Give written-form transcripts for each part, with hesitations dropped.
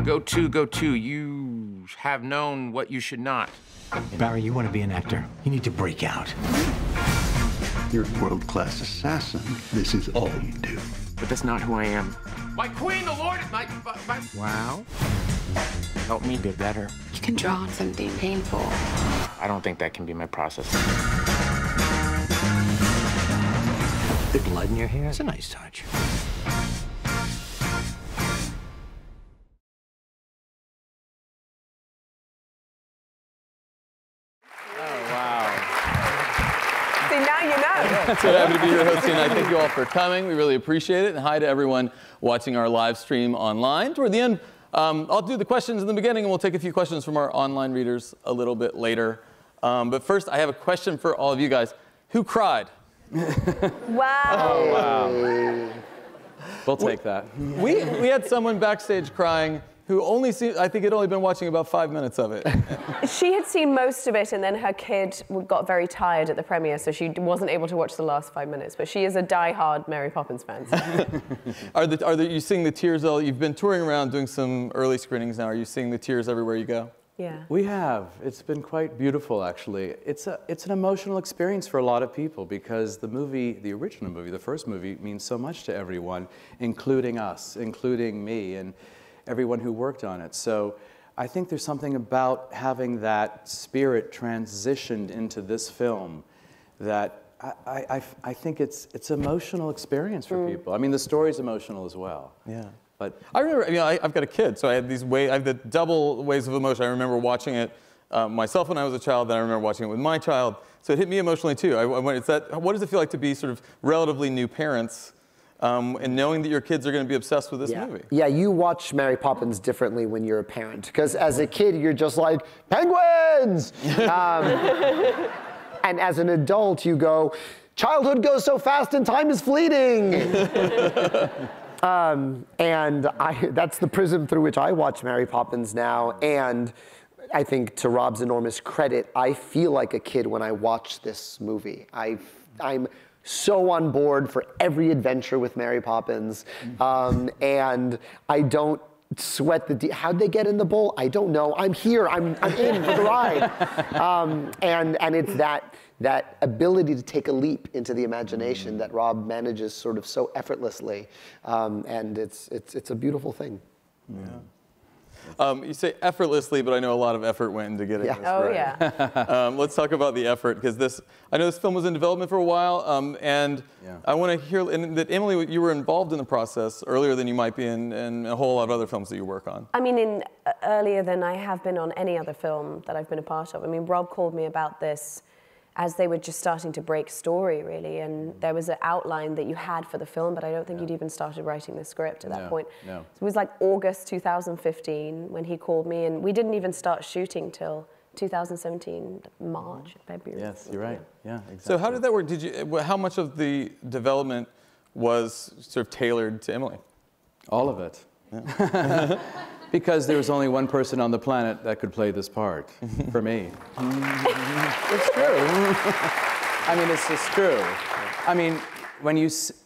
Go to. You have known what you should not. Barry, you want to be an actor. You need to break out. You're a world-class assassin. This is all you do. But that's not who I am. My queen, the Lord, my... Wow. Help me get better. You can draw on something painful. I don't think that can be my process. The blood in your hair? It's a nice touch. So happy to be here hosting tonight. Thank you all for coming. We really appreciate it. And hi to everyone watching our live stream online. Toward the end, I'll do the questions in the beginning, and we'll take a few questions from our online readers a little bit later. But first, I have a question for all of you guys. Who cried? Wow. Oh, wow. We'll take that. We had someone backstage crying who I think had only been watching about 5 minutes of it. She had seen most of it, and then her kid got very tired at the premiere, so she wasn't able to watch the last 5 minutes. But she is a die-hard Mary Poppins fan. Are you seeing the tears? You've been touring around doing some early screenings now. Are you seeing the tears everywhere you go? Yeah. We have. It's been quite beautiful, actually. It's an emotional experience for a lot of people because the original movie, the first movie, means so much to everyone, including us, including me, and everyone who worked on it. So I think there's something about having that spirit transitioned into this film that I think it's an emotional experience for people. I mean, the story's emotional as well. Yeah. But I remember, I've got a kid, so I have the double waves of emotion. I remember watching it myself when I was a child, then I remember watching it with my child. So it hit me emotionally too. What does it feel like to be sort of relatively new parents and knowing that your kids are going to be obsessed with this movie? Yeah, you watch Mary Poppins differently when you're a parent. Because as a kid, you're just like, penguins! And as an adult, you go, childhood goes so fast and time is fleeting! And that's the prism through which I watch Mary Poppins now. And I think to Rob's enormous credit, I feel like a kid when I watch this movie. I'm so on board for every adventure with Mary Poppins. And I don't sweat how'd they get in the bowl? I don't know. I'm here. I'm in for the ride. And it's that ability to take a leap into the imagination that Rob manages sort of so effortlessly. And it's a beautiful thing. Yeah. You say effortlessly, but I know a lot of effort went into getting this right. Yeah. Let's talk about the effort, because I know this film was in development for a while, and I want to hear that Emily, you were involved in the process earlier than you might be in a whole lot of other films that you work on. I mean, earlier than I have been on any other film that I've been a part of. I mean, Rob called me about this as they were just starting to break story, really, and there was an outline that you had for the film, but I don't think you'd even started writing the script at that point. No. So it was like August 2015 when he called me, and we didn't even start shooting till 2017, March, February. Yes, you're right. Yeah, exactly. So how did that work? How much of the development was sort of tailored to Emily? All of it. Yeah. Because there was only one person on the planet that could play this part, for me. It's true. I mean, it's just true. I mean,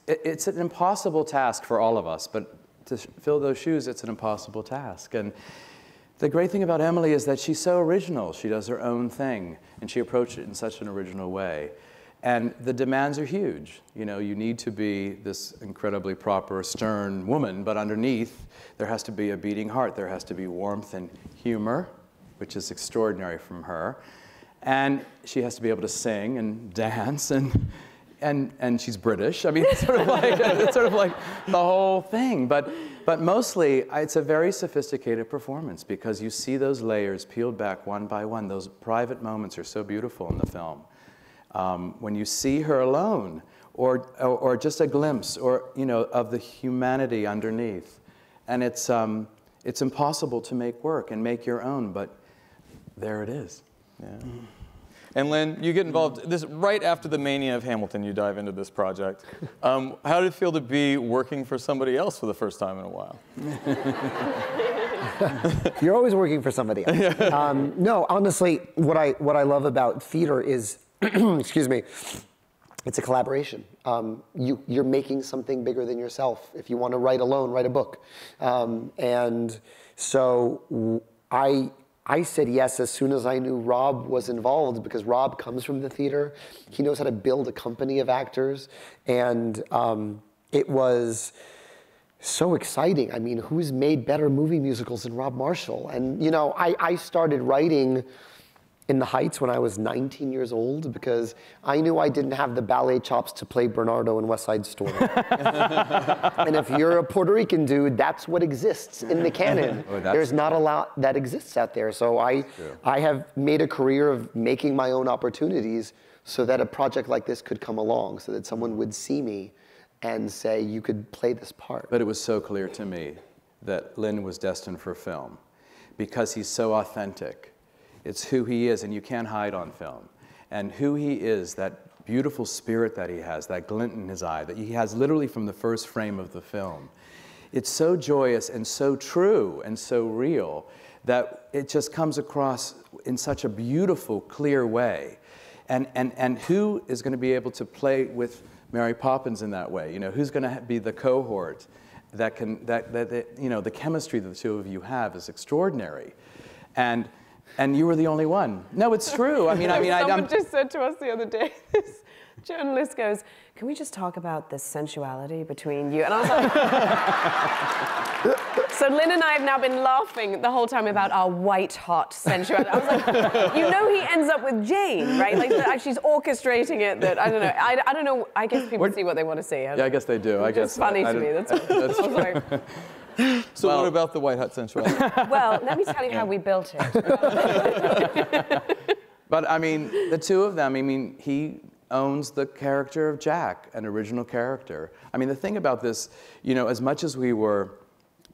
it's an impossible task for all of us, but to fill those shoes, it's an impossible task. And the great thing about Emily is that she's so original. She does her own thing, and she approached it in such an original way. And the demands are huge. You need to be this incredibly proper, stern woman, but underneath, there has to be a beating heart. There has to be warmth and humor, which is extraordinary from her. And she has to be able to sing and dance, and she's British. I mean, it's sort of like the whole thing. But mostly, it's a very sophisticated performance because you see those layers peeled back one by one. Those private moments are so beautiful in the film. When you see her alone, or just a glimpse, of the humanity underneath, and it's impossible to make work and make your own, but there it is. Yeah. And Lynn, you get involved right after the mania of Hamilton. You dive into this project. How did it feel to be working for somebody else for the first time in a while? You're always working for somebody else. No, honestly, what I love about theater is, excuse me, it's a collaboration. You're making something bigger than yourself. If you want to write alone, write a book. And so I said yes as soon as I knew Rob was involved, because Rob comes from the theater. He knows how to build a company of actors. And it was so exciting. I mean, who's made better movie musicals than Rob Marshall? And, you know, I started writing in the Heights when I was 19 years old, because I knew I didn't have the ballet chops to play Bernardo in West Side Story. And if you're a Puerto Rican dude, that's what exists in the canon. There's not a lot that exists out there. So I have made a career of making my own opportunities so that a project like this could come along, so that someone would see me and say, you could play this part. But it was so clear to me that Lin was destined for film, because he's so authentic. It's who he is, and you can't hide on film. And who he is, that beautiful spirit that he has, that glint in his eye, that he has literally from the first frame of the film. It's so joyous and so true and so real that it just comes across in such a beautiful, clear way. And who is going to be able to play with Mary Poppins in that way? You know, who's going to be the cohort that can, you know, the chemistry that the two of you have is extraordinary. And you were the only one. No, it's true. Someone just said to us the other day, this journalist goes, can we just talk about the sensuality between you? And I was like, so Lin and I have now been laughing the whole time about our white-hot sensuality. I was like, you know he ends up with Jane, right? Like, she's orchestrating it that, I don't know. I don't know, I guess people see what they want to see. Yeah, I guess they do. It's just funny to me, that's all. That's I was like, So what about the white hot sensuality? well, let me tell you how we built it. But I mean, the two of them, I mean, he owns the character of Jack, an original character. I mean, the thing about this, you know, as much as we were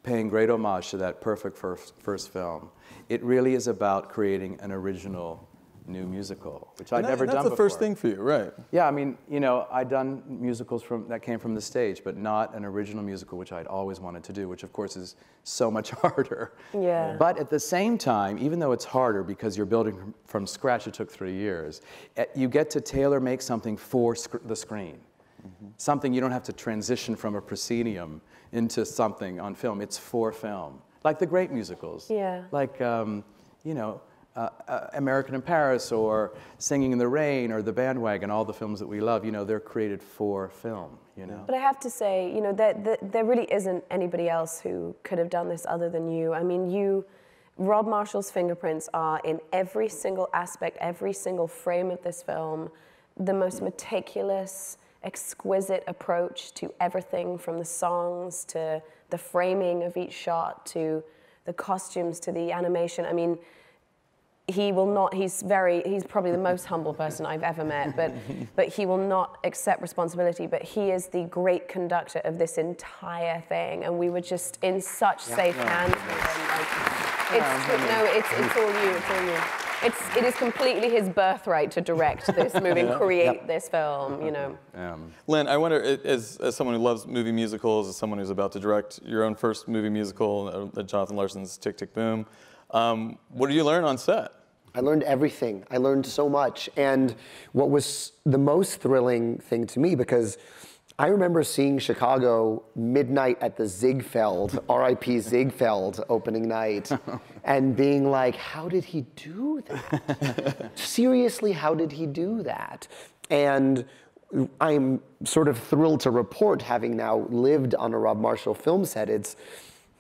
paying great homage to that perfect first film, it really is about creating an original new musical, which I'd never done before. That's the first thing for you, right? Yeah, I mean, you know, I'd done musicals that came from the stage, but not an original musical, which I'd always wanted to do, which of course is so much harder. Yeah. But at the same time, even though it's harder because you're building from scratch, it took 3 years, you get to tailor-make something for the screen. Something you don't have to transition from a proscenium into something on film. It's for film. Like the great musicals. Yeah. Like, you know, American in Paris, or Singing in the Rain, or The Bandwagon, all the films that we love, you know, they're created for film, you know. But I have to say, you know, there really isn't anybody else who could have done this other than you. I mean, Rob Marshall's fingerprints are in every single aspect, every single frame of this film, the most meticulous, exquisite approach to everything, from the songs to the framing of each shot to the costumes to the animation. I mean, he's probably the most humble person I've ever met, but he will not accept responsibility, but he is the great conductor of this entire thing, and we were just in such safe hands with him. Like, it's all you. It is completely his birthright to direct this movie and create this film, you know. Lin, I wonder, as someone who loves movie musicals, as someone who's about to direct your own first movie musical, Jonathan Larson's Tick, Tick, Boom, what did you learn on set? I learned everything. I learned so much. And what was the most thrilling thing to me, because I remember seeing Chicago midnight at the Ziegfeld, R.I.P. Ziegfeld opening night, and being like, how did he do that? Seriously, how did he do that? And I'm sort of thrilled to report, having now lived on a Rob Marshall film set,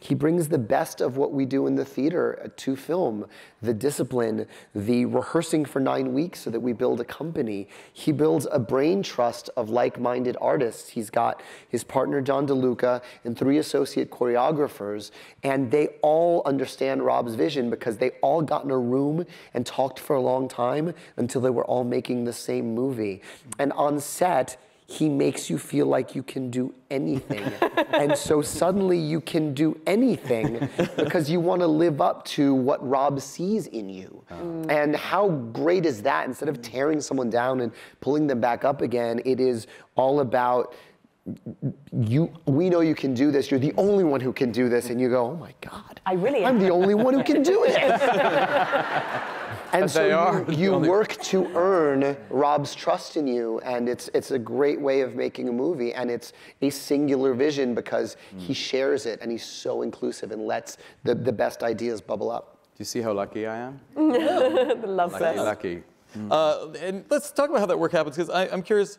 he brings the best of what we do in the theater to film. The discipline, the rehearsing for 9 weeks so that we build a company. He builds a brain trust of like-minded artists. He's got his partner, John DeLuca, and 3 associate choreographers, and they all understand Rob's vision because they all got in a room and talked for a long time until they were all making the same movie. And on set, he makes you feel like you can do anything. And so suddenly you can do anything because you want to live up to what Rob sees in you. And how great is that? Instead of tearing someone down and pulling them back up again, it is all about we know you can do this. You're the only one who can do this. And you go, oh my God. I really I'm am. the only one who can do it. And But so they are you work to earn Rob's trust in you, and it's a great way of making a movie, and it's a singular vision because he shares it, and he's so inclusive and lets the best ideas bubble up. Do you see how lucky I am? Love that. Lucky. And let's talk about how that work happens, because I'm curious.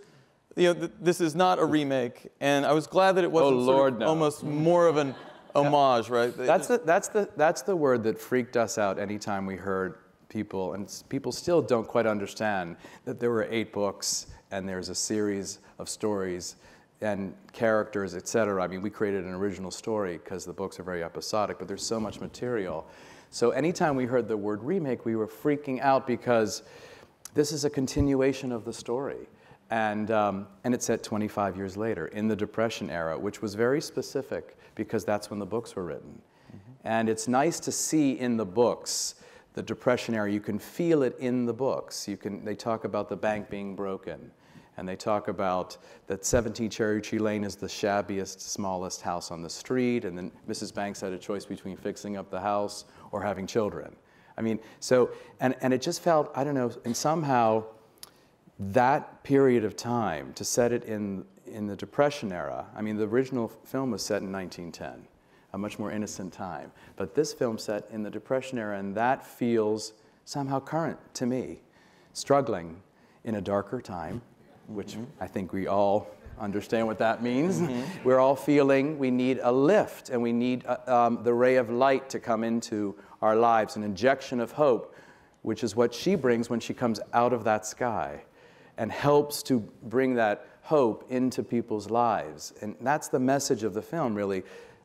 This is not a remake, and I was glad that it wasn't Lord, no. almost more of an homage, right? That's the word that freaked us out anytime we heard people, and people still don't quite understand that there were 8 books and there's a series of stories and characters, etc. I mean, we created an original story because the books are very episodic, but there's so much material. So anytime we heard the word remake, we were freaking out because this is a continuation of the story. And it's set 25 years later in the Depression era, which was very specific because that's when the books were written. And it's nice to see in the books the Depression era. You can feel it in the books. They talk about the bank being broken, and they talk about that 17 Cherry Tree Lane is the shabbiest, smallest house on the street, and then Mrs. Banks had a choice between fixing up the house or having children. I mean, so, and it just felt, I don't know, and somehow that period of time, to set it in the Depression era, I mean, the original film was set in 1910. A much more innocent time. But this film set in the Depression era, and that feels somehow current to me. Struggling in a darker time, which I think we all understand what that means. We're all feeling we need a lift, and we need the ray of light to come into our lives, an injection of hope, which is what she brings when she comes out of that sky and helps to bring that hope into people's lives. And that's the message of the film, really.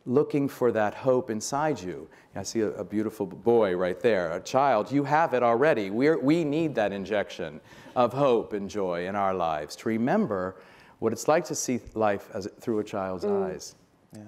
Looking for that hope inside you. I see a beautiful boy right there, a child. You have it already. We need that injection of hope and joy in our lives to remember what it's like to see life through a child's eyes. Yeah.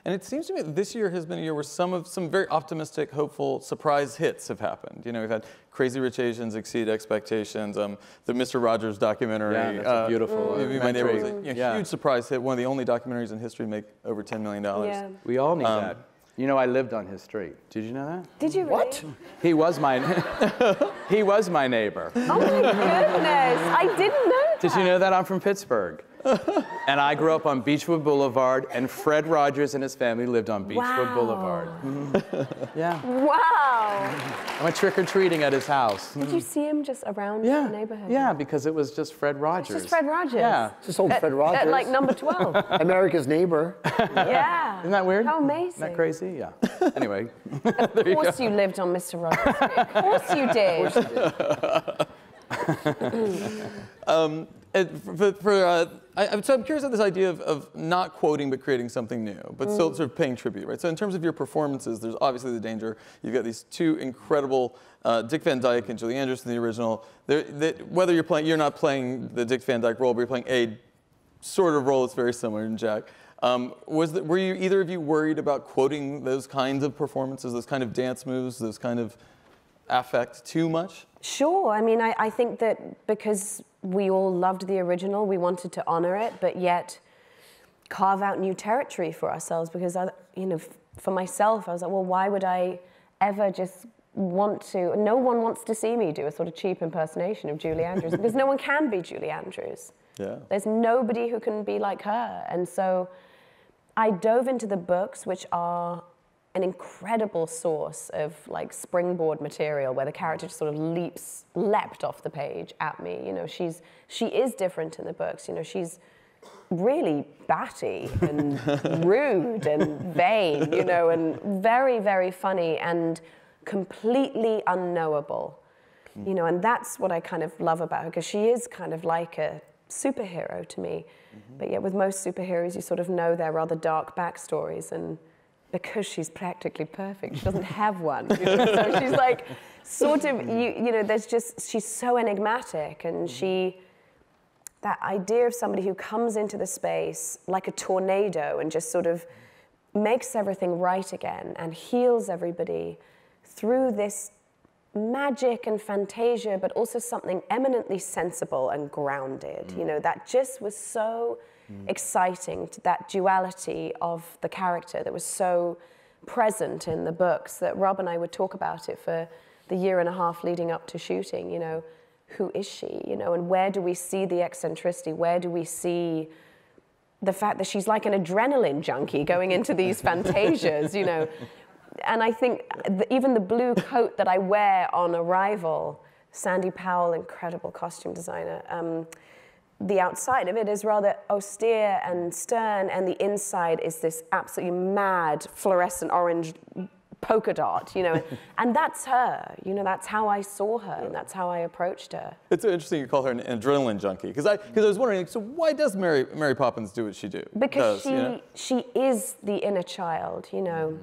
And it seems to me that this year has been a year where some very optimistic, hopeful surprise hits have happened. We've had Crazy Rich Asians exceed expectations. The Mr. Rogers documentary. Yeah, that's a beautiful My Neighbor was a Yeah. huge surprise hit. One of the only documentaries in history to make over $10 million. Yeah. We all need that. I lived on his street. Did you know that? Did you really? What? He was my neighbor. Oh my goodness, I didn't know that. Did you know that? I'm from Pittsburgh. And I grew up on Beechwood Boulevard, and Fred Rogers and his family lived on Beechwood Boulevard. Yeah. Wow. I went trick-or-treating at his house. Did you see him just around the neighborhood? Yeah, because it was just Fred Rogers. It's just Fred Rogers. Yeah. Just old Fred Rogers. At like number 12. America's neighbor. Yeah. Isn't that weird? How amazing. Isn't that crazy? Yeah. Anyway. Of course you lived on Mr. Rogers Street. Of course you did. So I'm curious about this idea of not quoting but creating something new, but still sort of paying tribute, right? So in terms of your performances, there's obviously the danger. You've got these 2 incredible, Dick Van Dyke and Julie Andrews in the original. Whether you're not playing the Dick Van Dyke role, but you're playing a sort of role that's very similar to Jack. Were you either of you worried about quoting those kinds of performances, those kind of dance moves, those kind of affect too much? Sure. I mean, I think that because we all loved the original, we wanted to honor it, but yet carve out new territory for ourselves. Because, for myself, I was like, well, why would I ever just want to? No one wants to see me do a sort of cheap impersonation of Julie Andrews because no one can be Julie Andrews. Yeah. There's nobody who can be like her. And so I dove into the books, which are an incredible source of like springboard material where the character just sort of leapt off the page at me. She is different in the books. She's really batty and rude and vain, and very, very funny and completely unknowable. And that's what I kind of love about her, because she is kind of like a superhero to me. But yet with most superheroes, you sort of know their rather dark backstories, and because she's practically perfect, she doesn't have one. So she's like, sort of, she's so enigmatic, and that idea of somebody who comes into the space like a tornado and just sort of makes everything right again and heals everybody through this magic and fantasia, but also something eminently sensible and grounded. You know, that just was so exciting, that duality of the character that was so present in the books, that Rob and I would talk about it for the year and a half leading up to shooting. You know, who is she? You know, and where do we see the eccentricity? Where do we see the fact that she's like an adrenaline junkie going into these fantasias, you know? And I think even the blue coat that I wear on arrival, Sandy Powell, incredible costume designer, the outside of it is rather austere and stern, and the inside is this absolutely mad fluorescent orange polka dot, you know, and that's her, you know, that's how I saw her, and that's how I approached her. It's interesting you call her an adrenaline junkie, because I was wondering, so why does Mary Poppins do what she do? Because she is the inner child, you know,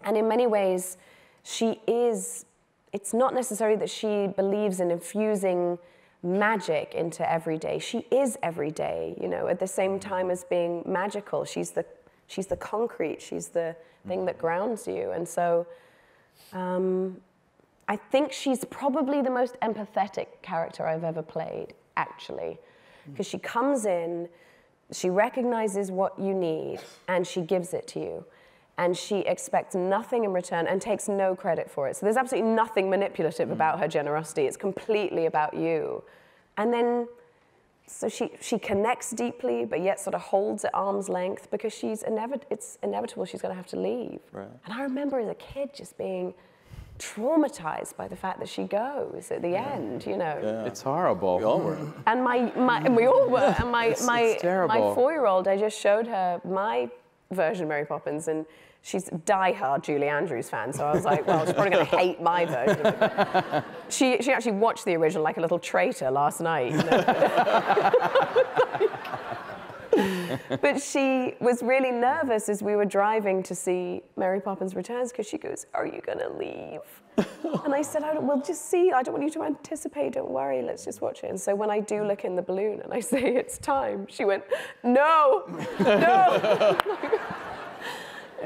and in many ways, she is, it's not necessarily that she believes in infusing magic into everyday. She is everyday, you know, at the same time as being magical. She's the concrete, she's the thing that grounds you. And so I think she's probably the most empathetic character I've ever played, actually, because she comes in, she recognizes what you need, and she gives it to you. And she expects nothing in return and takes no credit for it. So there's absolutely nothing manipulative about her generosity. It's completely about you. And then, so she connects deeply, but yet sort of holds at arm's length, because it's inevitable she's going to have to leave. Right. And I remember as a kid just being traumatized by the fact that she goes at the end, you know. Yeah. It's horrible. We all were. And and we all were. And my terrible. My 4-year-old, I just showed her my version of Mary Poppins, and she's a die-hard Julie Andrews fan, so I was like, well, she's probably going to hate my version of it. She actually watched the original like a little traitor last night. You know? But she was really nervous as we were driving to see Mary Poppins Returns, because she goes, are you going to leave? And I said, we'll just see. I don't want you to anticipate. Don't worry. Let's just watch it. And so when I do look in the balloon and I say, it's time, she went, no, no.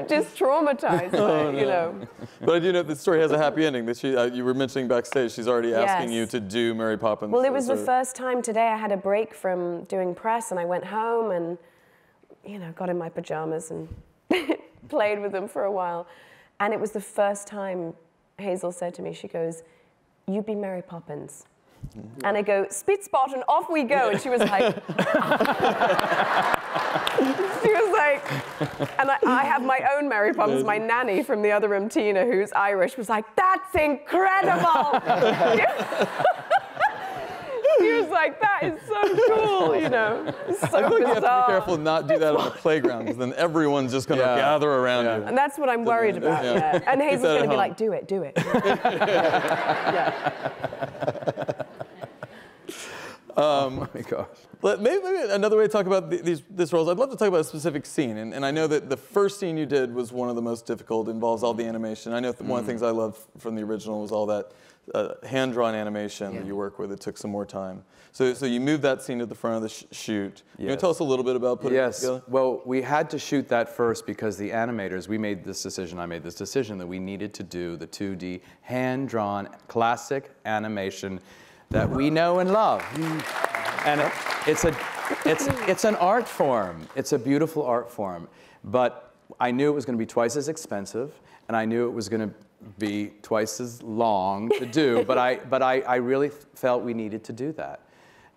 Just traumatized by it, you know. But I do know the story has a happy ending. That you were mentioning backstage, she's already asking you to do Mary Poppins. Well, it was the first time today I had a break from doing press, and I went home and, you know, got in my pajamas and played with them for a while. And it was the first time Hazel said to me, she goes, you be Mary Poppins. And I go, Spitspot, and off we go. And she was like, she was like, and I have my own Mary Poppins. My nanny from the other room, Tina, who's Irish, was like, that's incredible. She was like, that is so cool, you know. It's so I feel like you have to bizarre. be careful not do that on the playground, because then everyone's just going to gather around you. And that's what I'm worried about, yeah. And Hazel's going to be like, do it, do it. Yeah. Oh my gosh. Maybe another way to talk about these roles, I'd love to talk about a specific scene. And I know that the first scene you did was one of the most difficult, involves all the animation. I know one of the things I loved from the original was all that hand-drawn animation that you work with. It took some more time. So you moved that scene to the front of the shoot. Yes. You want to tell us a little bit about putting it together? Well, we had to shoot that first because the animators, I made this decision that we needed to do the 2D hand-drawn classic animation that we know and love. And it's an art form. It's a beautiful art form. But I knew it was going to be twice as expensive, and I knew it was going to be twice as long to do, but I really felt we needed to do that.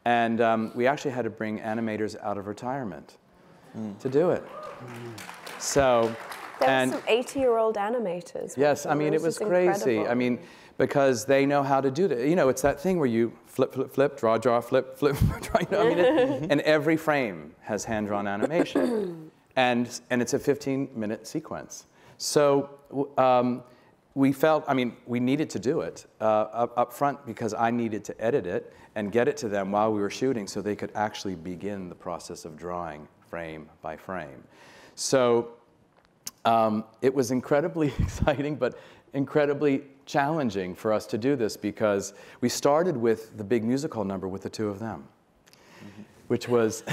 And we actually had to bring animators out of retirement to do it. So, there were some 80-year-old animators. Yes, I mean, it was crazy. Incredible. I mean, because they know how to do that. You know, it's that thing where you flip, flip, flip, draw, draw, flip, flip, draw. You know, I mean, and every frame has hand-drawn animation. And it's a 15-minute sequence. So we felt, I mean, we needed to do it up front because I needed to edit it and get it to them while we were shooting so they could actually begin the process of drawing frame by frame. So it was incredibly exciting, but incredibly challenging for us to do this because we started with the big musical number with the two of them, which was,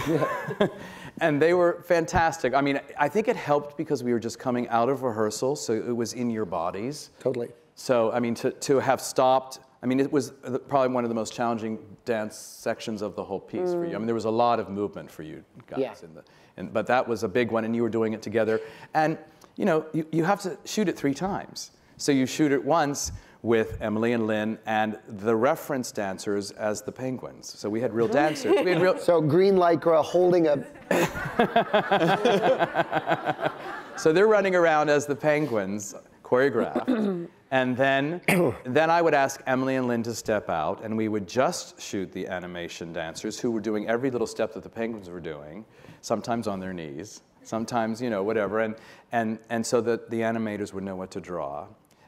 And they were fantastic. I mean, I think it helped because we were just coming out of rehearsal, so it was in your bodies. Totally. So, I mean, to have stopped, I mean, it was probably one of the most challenging dance sections of the whole piece for you. I mean, there was a lot of movement for you guys. Yeah. But that was a big one, and you were doing it together. And, you know, you have to shoot it 3 times. So you shoot it once with Emily and Lynn and the reference dancers as the penguins. So we had real dancers. We had real... So green lycra holding a... So they're running around as the penguins, choreographed. And then I would ask Emily and Lynn to step out, and we would just shoot the animation dancers who were doing every little step that the penguins were doing, sometimes on their knees, sometimes, you know, whatever. And so that the animators would know what to draw.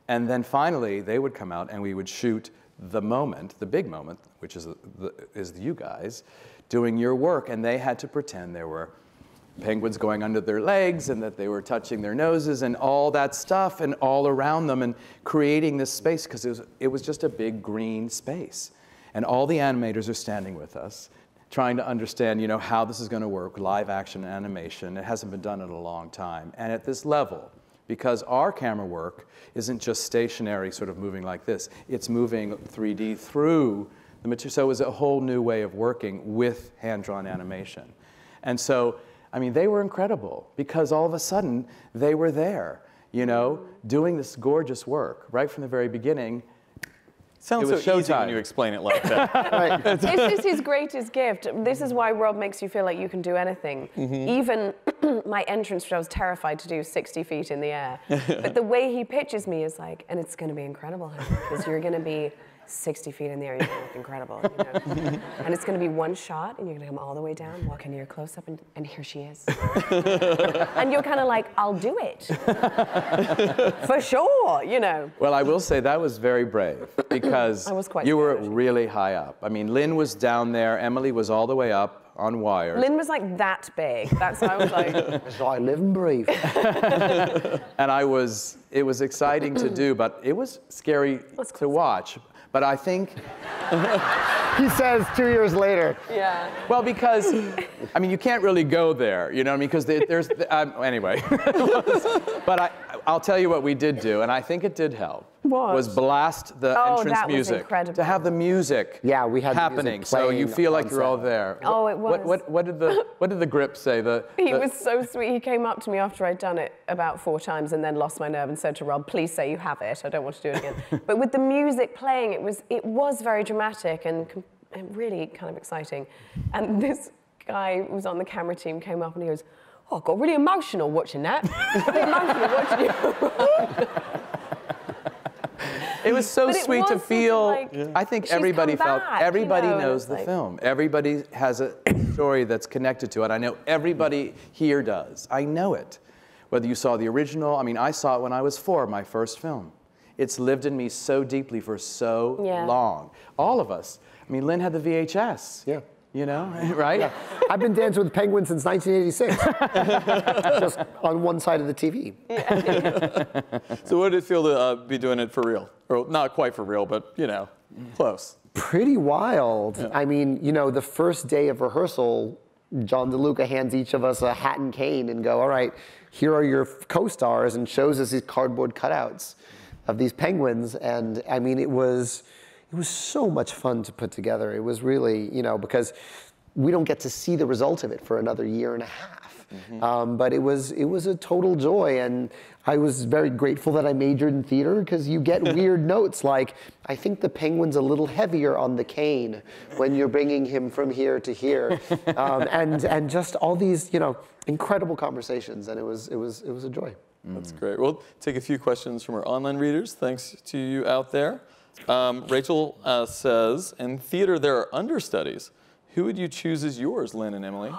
And then finally, they would come out and we would shoot the moment, the big moment, which is you guys, doing your work. And they had to pretend there were penguins going under their legs and that they were touching their noses and all that stuff and all around them and creating this space because it was just a big green space. And all the animators are standing with us, trying to understand, you know, how this is going to work, live action animation. It hasn't been done in a long time. And at this level, because our camera work isn't just stationary, sort of moving like this. It's moving 3D through the material. So it was a whole new way of working with hand-drawn animation. And so, I mean, they were incredible because all of a sudden they were there, you know, doing this gorgeous work right from the very beginning. Sounds so easy when you explain it like that. Right. This is his greatest gift. This is why Rob makes you feel like you can do anything. Even my entrance, which I was terrified to do 60 feet in the air. But the way he pitches me is like, and it's going to be incredible, because you're going to be 60 feet in the air, you're going to look incredible. You know? And it's going to be one shot, and you're going to come all the way down, walk into your close-up, and here she is. And you're kind of like, I'll do it. For sure, you know. Well, I will say that was very brave, because you were really high up. I mean, Lynn was down there, Emily was all the way up on wires. Lynn was like that big. That's how I was like. That's how I live and breathe. And it was exciting to do, but it was scary to watch. But I think... He says 2 years later. Yeah. Well, because, I mean, you can't really go there, you know what I mean? Because there's, anyway. But I'll tell you what we did do, and I think it did help. What? Was blast the entrance music. Was incredible. To have the music we had happening, music so you feel like you're all there. Oh, it was. What did the grip say? He was so sweet. He came up to me after I'd done it about 4 times and then lost my nerve and said to Rob, please say you have it. I don't want to do it again. But with the music playing, it was very dramatic and really kind of exciting. And this guy who was on the camera team came up and he goes, oh, I got really emotional watching that. Really emotional watching you. It was so sweet to feel. Like, I think everybody felt. Everybody knows the like, film. Everybody has a story that's connected to it. I know everybody here does. I know it. Whether you saw the original, I mean, I saw it when I was 4, my first film. It's lived in me so deeply for so long. All of us. I mean, Lynn had the VHS. Yeah. You know, right? Yeah. I've been dancing with penguins since 1986. Just on one side of the TV. Yeah. So what did it feel to be doing it for real? Or not quite for real, but, you know, close. Pretty wild. Yeah. I mean, you know, the first day of rehearsal, John DeLuca hands each of us a hat and cane and go, all right, here are your co-stars, and shows us these cardboard cutouts of these penguins. And I mean, it was so much fun to put together. It was really, you know, because we don't get to see the result of it for another 1.5 years. But it was a total joy, and I was very grateful that I majored in theater, because you get weird notes like, I think the penguin's a little heavier on the cane when you're bringing him from here to here, and just all these, you know, incredible conversations, and it was a joy. That's great. We'll take a few questions from our online readers. Thanks to you out there. Rachel says, in theater there are understudies. Who would you choose as yours, Lynn and Emily?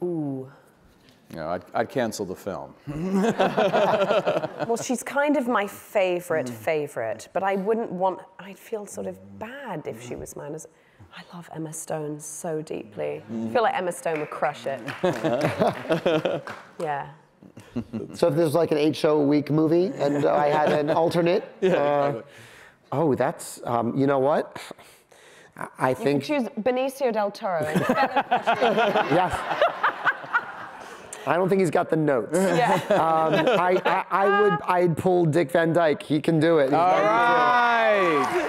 Ooh. No, I'd cancel the film. Well, she's kind of my favorite, but I'd feel sort of bad if she was mine. I love Emma Stone so deeply. I feel like Emma Stone would crush it. Yeah. So if there's like an 8-show-a-week movie and I had an alternate, oh, that's, you know what? I think... You could choose Benicio del Toro instead of... Yes. I don't think he's got the notes. Yeah. I'd pull Dick Van Dyke. He can do it. All right.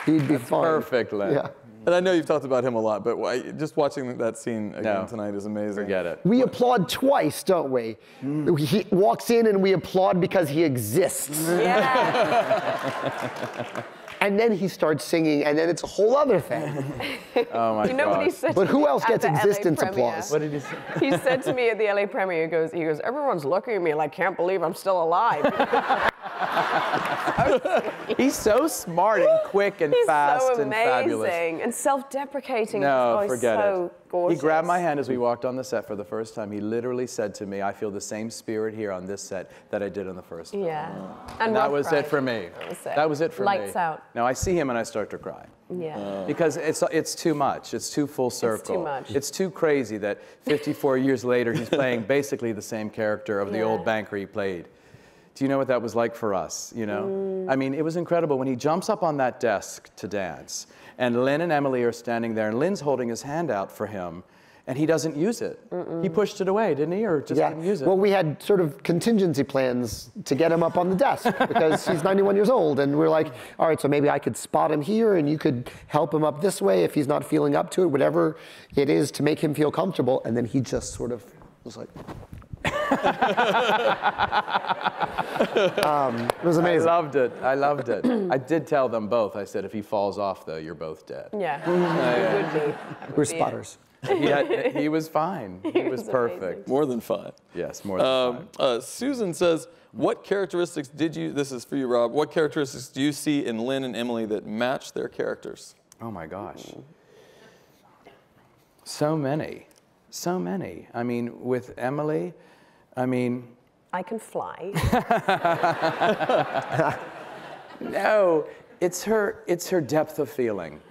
He'd be fun. Perfect, Len. Yeah. And I know you've talked about him a lot, but just watching that scene again tonight is amazing. Forget it. We applaud twice, don't we? He walks in and we applaud because he exists. Yeah. And then he starts singing, and then it's a whole other thing. Oh my You know what he gosh. said But to who me else at gets the LA existence premiere? applause? What did he say? He said to me at the LA premiere, he goes, everyone's looking at me like, can't believe I'm still alive. He's so smart and quick and He's fast so and fabulous. amazing and self-deprecating. No, He's forget so it. gorgeous. He grabbed my hand as we walked on the set for the first time. He literally said to me, I feel the same spirit here on this set that I did on the first film. Yeah. And that Rob was cried. it for me. That was it. That was it for me. Lights out. Now I see him and I start to cry. Yeah. Because it's too much. It's too full circle. too much. It's too crazy that 54 years later he's playing basically the same character of the Yeah. old banker he played. Do you know what that was like for us, you know? I mean, it was incredible when he jumps up on that desk to dance, and Lynn and Emily are standing there, and Lynn's holding his hand out for him, and he doesn't use it. He pushed it away, didn't he, or just didn't use it? Well, we had sort of contingency plans to get him up on the desk because he's 91 years old, and we're like, all right, so maybe I could spot him here, and you could help him up this way if he's not feeling up to it, whatever it is to make him feel comfortable, and then he just sort of was like... It was amazing. I loved it. I loved it. I did tell them both. I said, if he falls off, though, you're both dead. Yeah. He would be. We're spotters. He was fine. He was perfect. More than fun. Yes, more than fine. Susan says, what characteristics did you, this is for you, Rob, what characteristics do you see in Lynn and Emily that match their characters? Oh my gosh. So many. So many. I mean, with Emily, I mean... I can fly. No, it's her depth of feeling.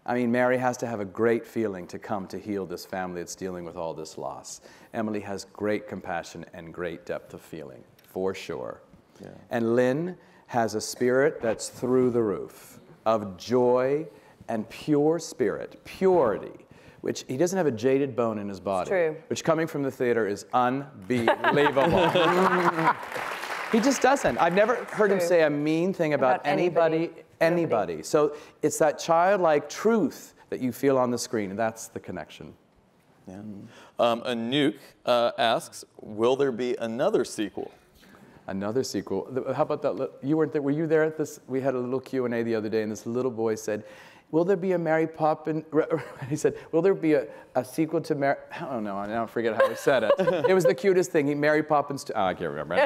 I mean, Mary has to have a great feeling to come to heal this family that's dealing with all this loss. Emily has great compassion and great depth of feeling, for sure. Yeah. And Lynn has a spirit that's through the roof of joy and pure spirit, purity, which he doesn't have a jaded bone in his body. True. Which coming from the theater is unbelievable. He just doesn't. I've never heard him say a mean thing about anybody. So it's that childlike truth that you feel on the screen, and that's the connection. Yeah. Anouk asks, will there be another sequel? Another sequel. How about that? You weren't there. Were you there at this? We had a little Q&A the other day, and this little boy said, will there be a Mary Poppins? He said, will there be a sequel to Mary? I don't know. I now forget how he said it. It was the cutest thing. Mary Poppins. I can't remember.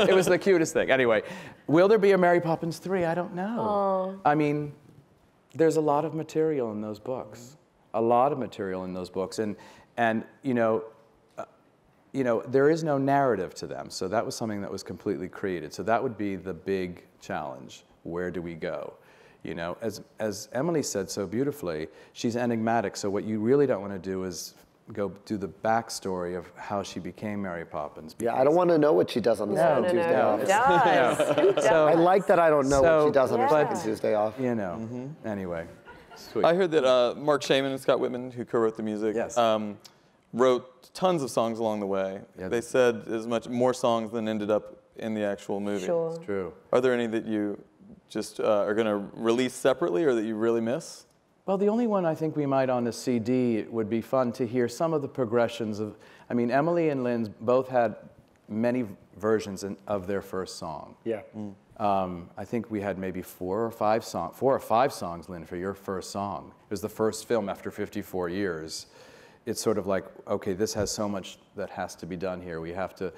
It was the cutest thing. Anyway, will there be a Mary Poppins 3? I don't know. I mean, there's a lot of material in those books. A lot of material in those books, and you know, there is no narrative to them. So that was something that was completely created. So that would be the big challenge. Where do we go? You know, as Emily said so beautifully, she's enigmatic, so what you really don't want to do is go do the backstory of how she became Mary Poppins. Yeah, I don't want to know what she does on the second Tuesday off. Who does? Who does? I like that I don't know what she does on her Yeah. second Tuesday off. You know, anyway. Sweet. I heard that Mark Shaman and Scott Whitman, who co-wrote the music, Yes. wrote tons of songs along the way. Yeah. They said as much more songs than ended up in the actual movie. Sure. It's true. Are there any that you just are going to release separately or that you really miss? Well, the only one I think we might on a CD, it would be fun to hear some of the progressions of, I mean, Emily and Lynn both had many versions of their first song. Yeah. I think we had maybe 4 or 5 songs, Lynn, for your first song. It was the first film after 54 years. It's sort of like, okay, this has so much that has to be done here. We have to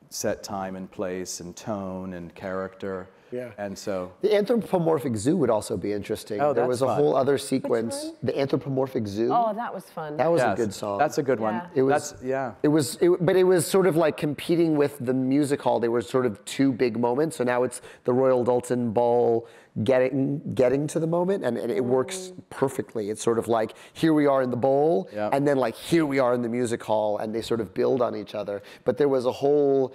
set time and place and tone and character. Yeah. And so... The Anthropomorphic Zoo would also be interesting. Oh, there was a that's whole fun. other sequence. The Anthropomorphic Zoo. Oh, that was fun. That was a Yes, good song. That's a good one. Yeah. It was, but it was sort of like competing with the music hall. They were sort of 2 big moments. So now it's the Royal Dalton Ball getting to the moment, and it works perfectly. It's sort of like, here we are in the bowl, and then like, here we are in the music hall, and they sort of build on each other. But there was a whole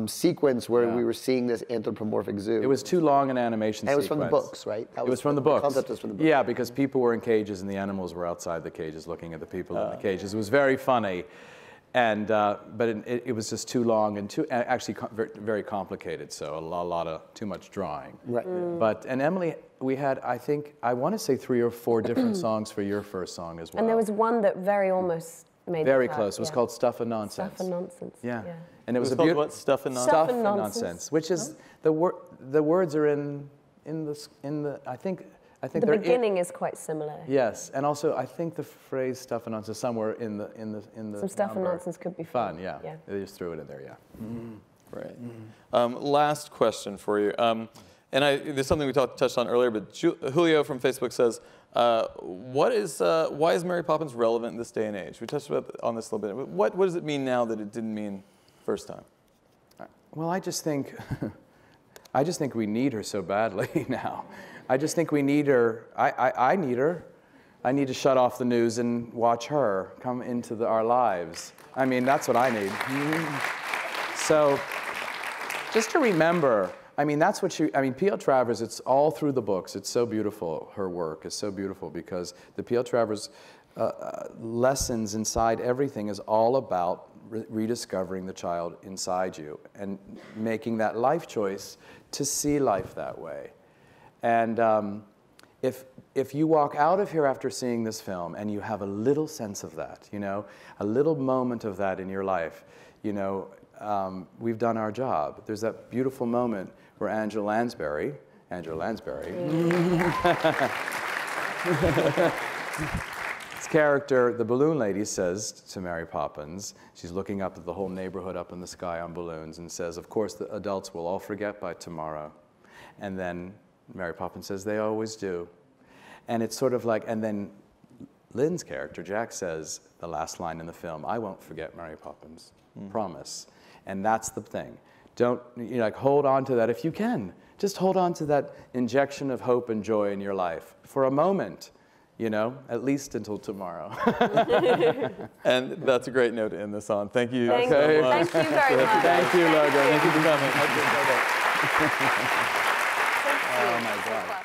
sequence where we were seeing this anthropomorphic zoo. It was too long an animation And it sequence. was from the books, right? It was from the books. The concept was from the books. Yeah, because people were in cages and the animals were outside the cages looking at the people in the cages. It was very funny. And, but it was just too long and actually very complicated, so a lot of too much drawing. Right. But, and Emily, we had, I want to say 3 or 4 different songs for your first song as well. And there was one that very almost made very the cut, close. It was called Stuff and Nonsense. Stuff and Nonsense. Yeah. And it was a called beautiful what? Stuff and Nonsense? Stuff and Nonsense. which is the words are in the I think The they're beginning is quite similar. Yes, and also I think the phrase "stuff and nonsense" somewhere in the Some stuff and number. nonsense could be fun. Yeah. They just threw it in there. Yeah. Right. Last question for you. And there's something we touched on earlier, but Julio from Facebook says, why is Mary Poppins relevant in this day and age? We touched on this a little bit. What does it mean now that it didn't mean first time? Well, I just think we need her so badly now. I just think we need her. I need her. I need to shut off the news and watch her come into our lives. I mean, that's what I need. So, just to remember, I mean, that's what P.L. Travers, it's all through the books. It's so beautiful. Her work is so beautiful because the P.L. Travers lessons inside everything is all about rediscovering the child inside you and making that life choice to see life that way. And if you walk out of here after seeing this film and you have a little sense of that, you know, a little moment of that in your life, you know, we've done our job. There's that beautiful moment where Angela Lansbury, his character, the balloon lady, says to Mary Poppins, she's looking up at the whole neighborhood up in the sky on balloons and says, of course the adults will all forget by tomorrow. And then Mary Poppins says, they always do. And it's sort of like, and then Lynn's character, Jack, says the last line in the film, I won't forget Mary Poppins, promise. And that's the thing. Don't, you know, like, hold on to that if you can. Just hold on to that injection of hope and joy in your life for a moment, you know, at least until tomorrow. And that's a great note to end this on. Thank you so much. Thank you very much. Thank you, Logan. Thank you for coming. Oh, my God.